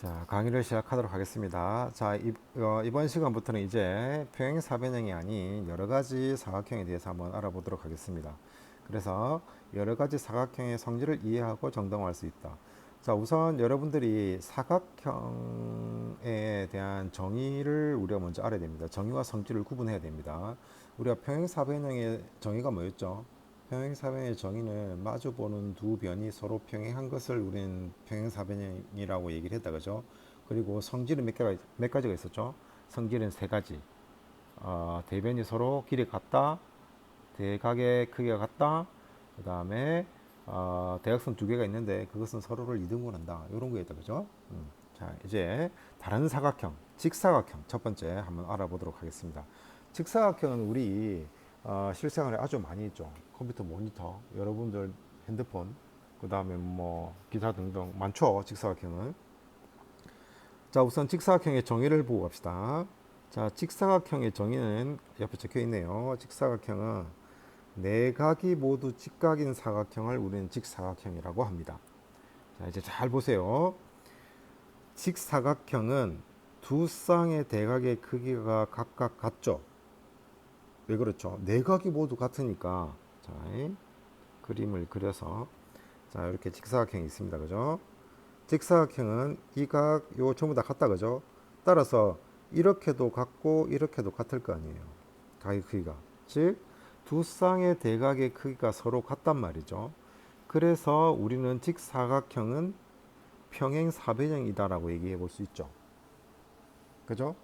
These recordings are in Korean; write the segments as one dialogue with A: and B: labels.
A: 자, 강의를 시작하도록 하겠습니다. 자, 이번 시간부터는 이제 평행사변형이 아닌 여러 가지 사각형에 대해서 한번 알아보도록 하겠습니다. 그래서 여러 가지 사각형의 성질을 이해하고 정당화할 수 있다. 자, 우선 여러분들이 사각형에 대한 정의를 우리가 먼저 알아야 됩니다. 정의와 성질을 구분해야 됩니다. 우리가 평행사변형의 정의가 뭐였죠? 평행사변의 정의는 마주보는 두 변이 서로 평행한 것을 우리는 평행사변형이라고 얘기를 했다, 그죠? 그리고 성질은 몇 가지가 있었죠? 성질은 세 가지. 대변이 서로 길이 같다, 대각의 크기가 같다, 그 다음에 대각선 두 개가 있는데 그것은 서로를 이등분한다. 이런 거였다, 그죠? 자, 이제 다른 사각형, 직사각형 첫 번째 한번 알아보도록 하겠습니다. 직사각형은 우리 실생활에 아주 많이 있죠. 컴퓨터 모니터, 여러분들 핸드폰, 그 다음에 뭐 기타 등등 많죠. 직사각형은. 자, 우선 직사각형의 정의를 보고 갑시다. 자, 직사각형의 정의는 옆에 적혀 있네요. 직사각형은 네 각이 모두 직각인 사각형을 우리는 직사각형이라고 합니다. 자, 이제 잘 보세요. 직사각형은 두 쌍의 대각의 크기가 각각 같죠. 왜 그렇죠? 네 각이 모두 같으니까. 자, 그림을 그려서 자, 이렇게 직사각형이 있습니다. 그죠? 직사각형은 이 각, 요 전부 다 같다. 그죠? 따라서 이렇게도 같고 이렇게도 같을 거 아니에요. 각의 크기가. 즉, 두 쌍의 대각의 크기가 서로 같단 말이죠. 그래서 우리는 직사각형은 평행사변형이다라고 얘기해 볼 수 있죠. 그죠?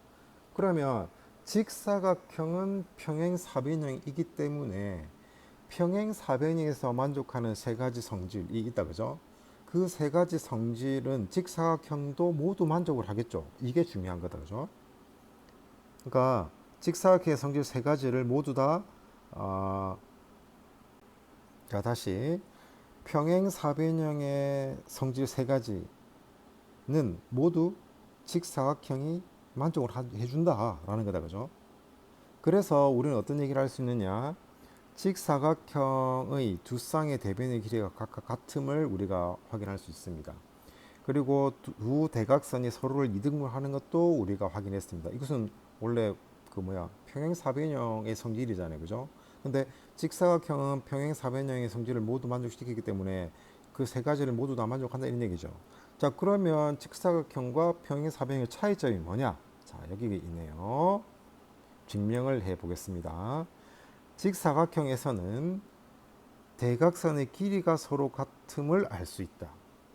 A: 그러면 직사각형은 평행사변형이기 때문에 평행사변형에서 만족하는 세 가지 성질이 있다, 그죠? 그 세 가지 성질은 직사각형도 모두 만족을 하겠죠. 이게 중요한 거다, 그죠? 그러니까 직사각형의 성질 세 가지를 모두 다 자, 다시 평행사변형의 성질 세 가지는 모두 직사각형이 만족을 해준다라는 거다, 그죠? 그래서 우리는 어떤 얘기를 할 수 있느냐? 직사각형의 두 쌍의 대변의 길이가 각각 같음을 우리가 확인할 수 있습니다. 그리고 두 대각선이 서로를 이등분하는 것도 우리가 확인했습니다. 이것은 원래 평행사변형의 성질이잖아요, 그죠? 근데 직사각형은 평행사변형의 성질을 모두 만족시키기 때문에 그 세 가지를 모두 다 만족한다 이런 얘기죠. 자, 그러면 직사각형과 평행사변형의 차이점이 뭐냐? 자, 여기 있네요. 증명을 해 보겠습니다. 직사각형에서는 대각선의 길이가 서로 같음을 알 수 있다.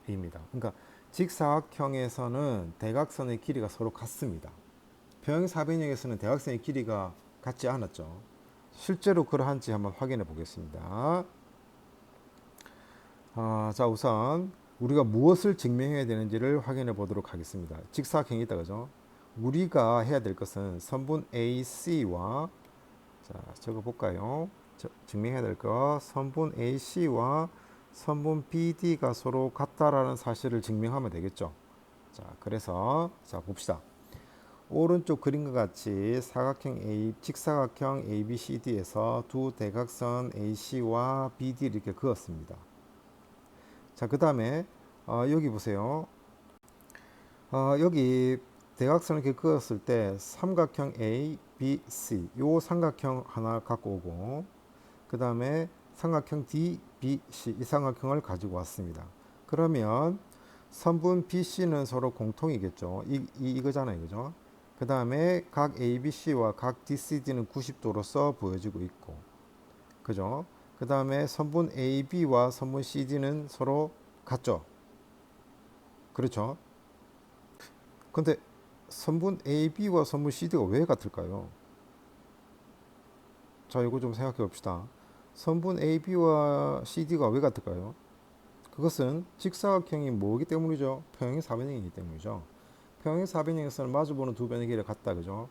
A: 입니다. 그러니까 직사각형에서는 대각선의 길이가 서로 같습니다. 평행사변형에서는 대각선의 길이가 같지 않았죠. 실제로 그러한지 한번 확인해 보겠습니다. 자, 우선 우리가 무엇을 증명해야 되는지를 확인해 보도록 하겠습니다. 직사각형이 있다, 그죠? 우리가 해야 될 것은 선분 AC와 자, 적어 볼까요? 증명해야 될 거 선분 AC와 선분 BD가 서로 같다라는 사실을 증명하면 되겠죠. 자, 그래서 자, 봅시다. 오른쪽 그림과 같이 직사각형 ABCD에서 두 대각선 AC와 BD를 이렇게 그었습니다. 자, 그 다음에 여기 보세요. 여기 대각선을 이렇게 그었을 때 삼각형 A, B, C 요 삼각형 하나 갖고 오고 그 다음에 삼각형 D, B, C 이 삼각형을 가지고 왔습니다. 그러면 선분 BC는 서로 공통이겠죠. 이거잖아요, 그죠? 그 다음에 각 ABC와 각 DCD는 90도로서 보여지고 있고, 그죠? 그 다음에 선분 AB와 선분 CD는 서로 같죠. 그렇죠? 근데 선분 AB와 선분 CD가 왜 같을까요? 자, 이거 좀 생각해 봅시다. 선분 AB와 CD가 왜 같을까요? 그것은 직사각형이 뭐기 때문이죠? 평행사변형이기 때문이죠. 평행사변형에서는 마주보는 두 변의 길이가 같다, 그죠?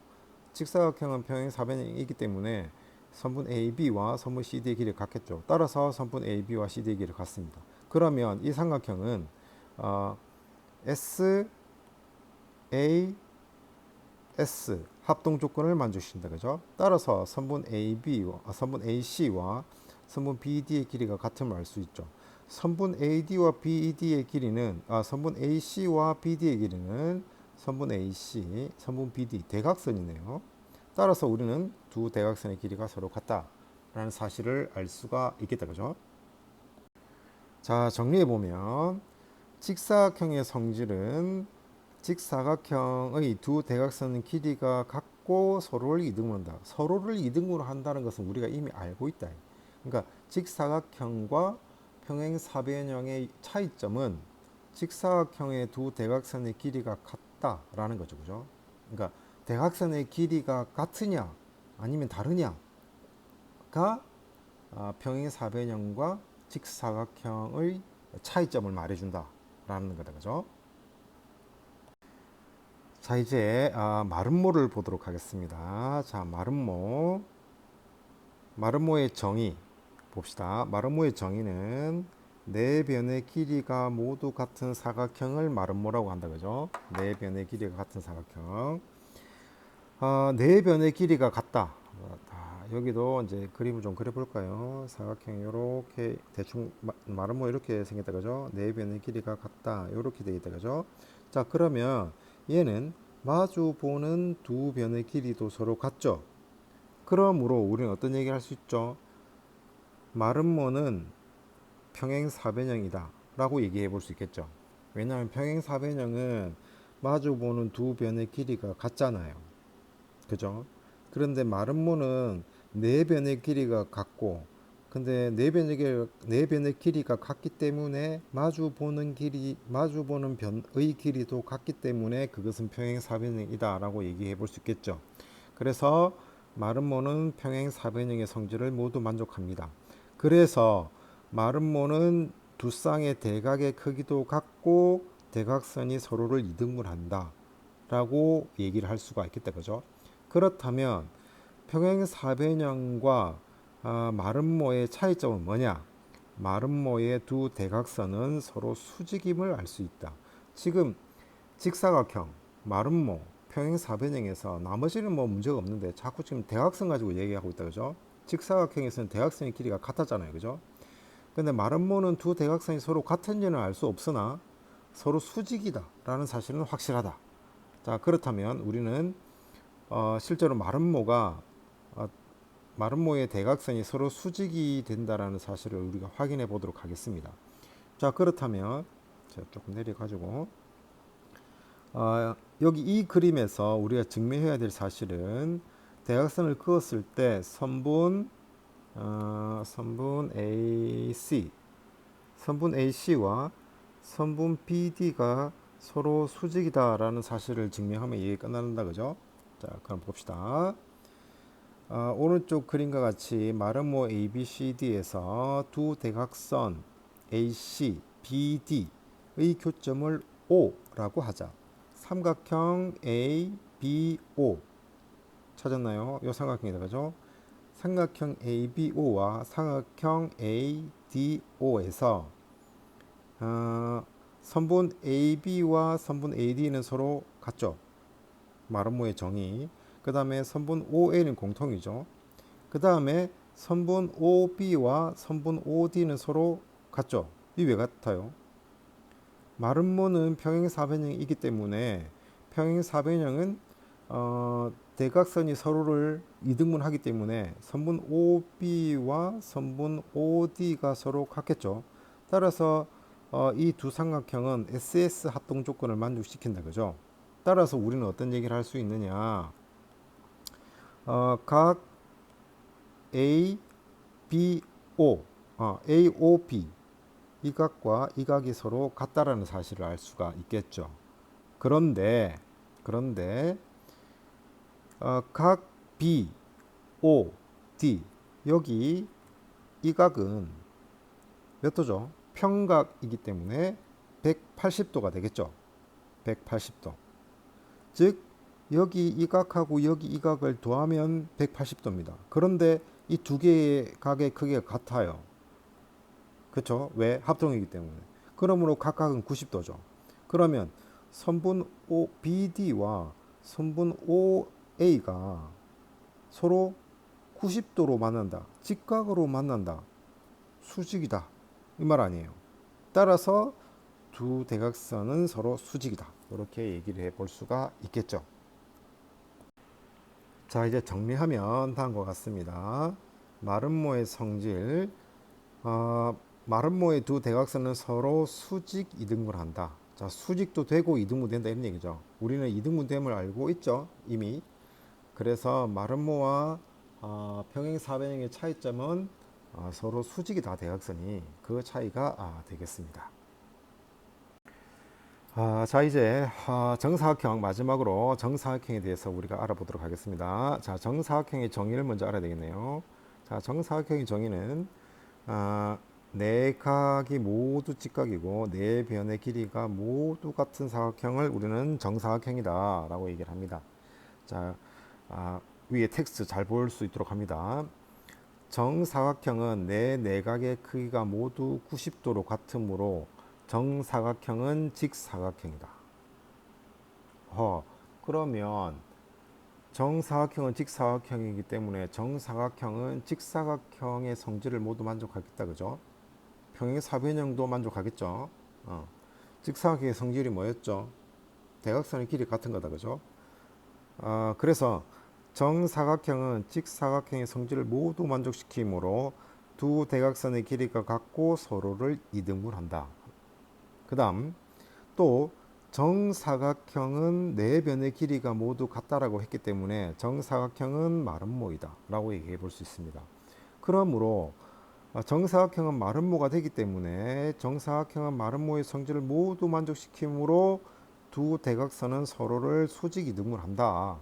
A: 직사각형은 평행사변형이기 때문에 선분 AB와 선분 CD의 길이가 같겠죠. 따라서 선분 AB와 CD의 길이가 같습니다. 그러면 이 삼각형은 S, A, S 합동 조건을 만족시킨다, 그죠? 따라서 선분 AC와 선분 BD의 길이가 같음을 알 수 있죠. 선분 AD와 BD의 길이는 선분 AC와 BD의 길이는 선분 AC, 선분 BD 대각선이네요. 따라서 우리는 두 대각선의 길이가 서로 같다라는 사실을 알 수가 있겠다, 그죠? 자, 정리해 보면 직사각형의 성질은 직사각형의 두 대각선 길이가 같고 서로를 이등분한다. 서로를 이등분을 한다는 것은 우리가 이미 알고 있다. 그러니까 직사각형과 평행사변형의 차이점은 직사각형의 두 대각선의 길이가 같다라는 거죠. 그죠? 그러니까 대각선의 길이가 같으냐 아니면 다르냐가 평행사변형과 직사각형의 차이점을 말해준다라는 거다. 그죠? 자, 이제 마름모를 보도록 하겠습니다. 자, 마름모의 정의 봅시다. 마름모의 정의는 네 변의 길이가 모두 같은 사각형을 마름모라고 한다. 그죠? 네 변의 길이가 같은 사각형. 네 변의 길이가 같다. 여기도 이제 그림을 좀 그려볼까요? 사각형 이렇게 대충 마름모 이렇게 생겼다. 그죠? 네 변의 길이가 같다. 이렇게 되어 있다. 그죠? 자, 그러면 얘는 마주 보는 두 변의 길이도 서로 같죠? 그러므로 우리는 어떤 얘기를 할 수 있죠? 마름모는 평행사변형이다 라고 얘기해 볼 수 있겠죠. 왜냐하면 평행사변형은 마주 보는 두 변의 길이가 같잖아요. 그죠? 그런데 마름모는 네 변의 길이가 같고, 근데 네 변의 길이가 같기 때문에 마주 보는 변의 길이도 같기 때문에 그것은 평행사변형이다라고 얘기해 볼 수 있겠죠. 그래서 마름모는 평행사변형의 성질을 모두 만족합니다. 그래서 마름모는 두 쌍의 대각의 크기도 같고 대각선이 서로를 이등분한다 라고 얘기를 할 수가 있겠다. 그죠? 그렇다면 평행사변형과 마름모의 차이점은 뭐냐? 마름모의 두 대각선은 서로 수직임을 알 수 있다. 지금 직사각형, 마름모, 평행사변형에서 나머지는 뭐 문제가 없는데 자꾸 지금 대각선 가지고 얘기하고 있다. 그죠? 직사각형에서는 대각선의 길이가 같았잖아요. 그죠? 근데 마름모는 두 대각선이 서로 같은지는 알 수 없으나 서로 수직이다 라는 사실은 확실하다. 자, 그렇다면 우리는 실제로 마름모의 대각선이 서로 수직이 된다라는 사실을 우리가 확인해 보도록 하겠습니다. 자, 그렇다면 제가 조금 내려가지고 여기 이 그림에서 우리가 증명해야 될 사실은 대각선을 그었을 때 선분 AC와 선분 BD가 서로 수직이다라는 사실을 증명하면 이게 끝난다. 그죠? 자, 그럼 봅시다. 오른쪽 그림과 같이 마름모 ABCD에서 두 대각선 AC, BD의 교점을 O라고 하자. 삼각형 ABO 찾았나요? 이 삼각형이다. 그죠? 삼각형 ABO와 삼각형 ADO에서 선분 AB와 선분 AD는 서로 같죠? 마름모의 정의. 그 다음에 선분 OA는 공통이죠. 그 다음에 선분 OB와 선분 OD는 서로 같죠. 이 왜 같아요? 마름모는 평행사변형이기 때문에 평행사변형은 대각선이 서로를 이등분하기 때문에 선분 OB와 선분 OD가 서로 같겠죠. 따라서 이 두 삼각형은 SS 합동 조건을 만족시킨다. 그죠? 따라서 우리는 어떤 얘기를 할 수 있느냐? 각 A, B, O, AOB 이 각과 이 각이 서로 같다라는 사실을 알 수가 있겠죠. 그런데 각 B, O, D 여기 이 각은 몇 도죠? 평각이기 때문에 180도가 되겠죠. 180도. 즉 여기 이 각하고 여기 이 각을 더하면 180도입니다. 그런데 이 두 개의 각의 크기가 같아요. 그렇죠? 왜? 합동이기 때문에. 그러므로 각각은 90도죠. 그러면 선분 BD와 선분 OA가 서로 90도로 만난다. 직각으로 만난다. 수직이다. 이 말 아니에요. 따라서 두 대각선은 서로 수직이다. 이렇게 얘기를 해볼 수가 있겠죠. 자, 이제 정리하면 다음과 같습니다. 마름모의 성질, 마름모의 두 대각선은 서로 수직 이등분한다. 자, 수직도 되고 이등분 된다 이런 얘기죠. 우리는 이등분됨을 알고 있죠, 이미. 그래서 마름모와 평행사변형의 차이점은 서로 수직이다, 대각선이. 그 차이가 되겠습니다. 자, 이제 정사각형, 마지막으로 정사각형에 대해서 우리가 알아보도록 하겠습니다. 자, 정사각형의 정의를 먼저 알아야 되겠네요. 자, 정사각형의 정의는 네 각이 모두 직각이고 네 변의 길이가 모두 같은 사각형을 우리는 정사각형이다 라고 얘기를 합니다. 자, 위에 텍스트 잘 볼 수 있도록 합니다. 정사각형은 네 내각의 크기가 모두 90도로 같으므로 정사각형은 직사각형이다. 그러면 정사각형은 직사각형이기 때문에 정사각형은 직사각형의 성질을 모두 만족하겠다, 그죠? 평행사변형도 만족하겠죠. 직사각형의 성질이 뭐였죠? 대각선의 길이 같은 거다, 그죠? 그래서 정사각형은 직사각형의 성질을 모두 만족시키므로 두 대각선의 길이가 같고 서로를 이등분한다. 그 다음 또 정사각형은 네 변의 길이가 모두 같다라고 했기 때문에 정사각형은 마름모이다 라고 얘기해 볼 수 있습니다. 그러므로 정사각형은 마름모가 되기 때문에 정사각형은 마름모의 성질을 모두 만족시키므로 두 대각선은 서로를 수직 이등분한다.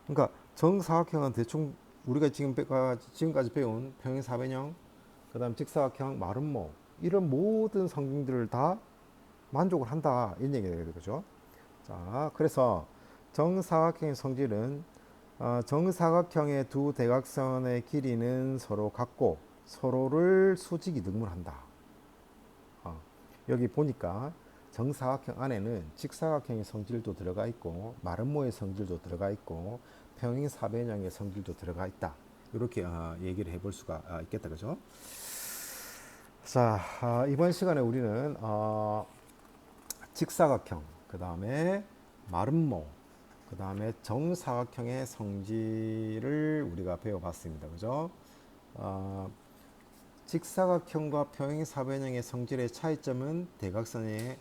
A: 그러니까 정사각형은 대충 우리가 지금까지 배운 평행사변형, 그 다음 직사각형, 마름모 이런 모든 성질들을 다 만족을 한다 이런 얘기가 되죠. 자, 그래서 정사각형의 성질은 정사각형의 두 대각선의 길이는 서로 같고 서로를 수직 이등분한다. 여기 보니까 정사각형 안에는 직사각형의 성질도 들어가 있고 마름모의 성질도 들어가 있고 평행사변형의 성질도 들어가 있다. 이렇게 얘기를 해볼 수가 있겠다, 그죠? 자, 이번 시간에 우리는 직사각형, 그 다음에 마름모, 그 다음에 정사각형의 성질을 우리가 배워봤습니다. 그죠? 직사각형과 평행사변형의 성질의 차이점은 대각선의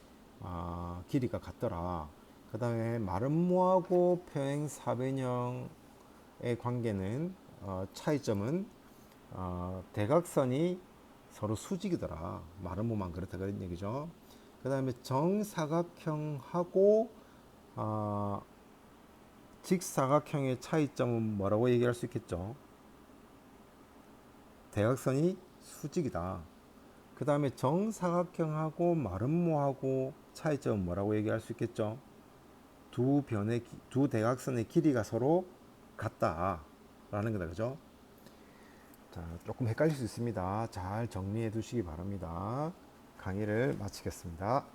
A: 길이가 같더라. 그 다음에 마름모하고 평행사변형의 관계는 차이점은 대각선이 서로 수직이더라. 마름모만 그렇다 그런 얘기죠. 그 다음에 정사각형하고 직사각형의 차이점은 뭐라고 얘기할 수 있겠죠? 대각선이 수직이다. 그 다음에 정사각형하고 마름모하고 차이점은 뭐라고 얘기할 수 있겠죠? 두 대각선의 길이가 서로 같다라는 거다, 그죠? 자, 조금 헷갈릴 수 있습니다. 잘 정리해 두시기 바랍니다. 강의를 마치겠습니다.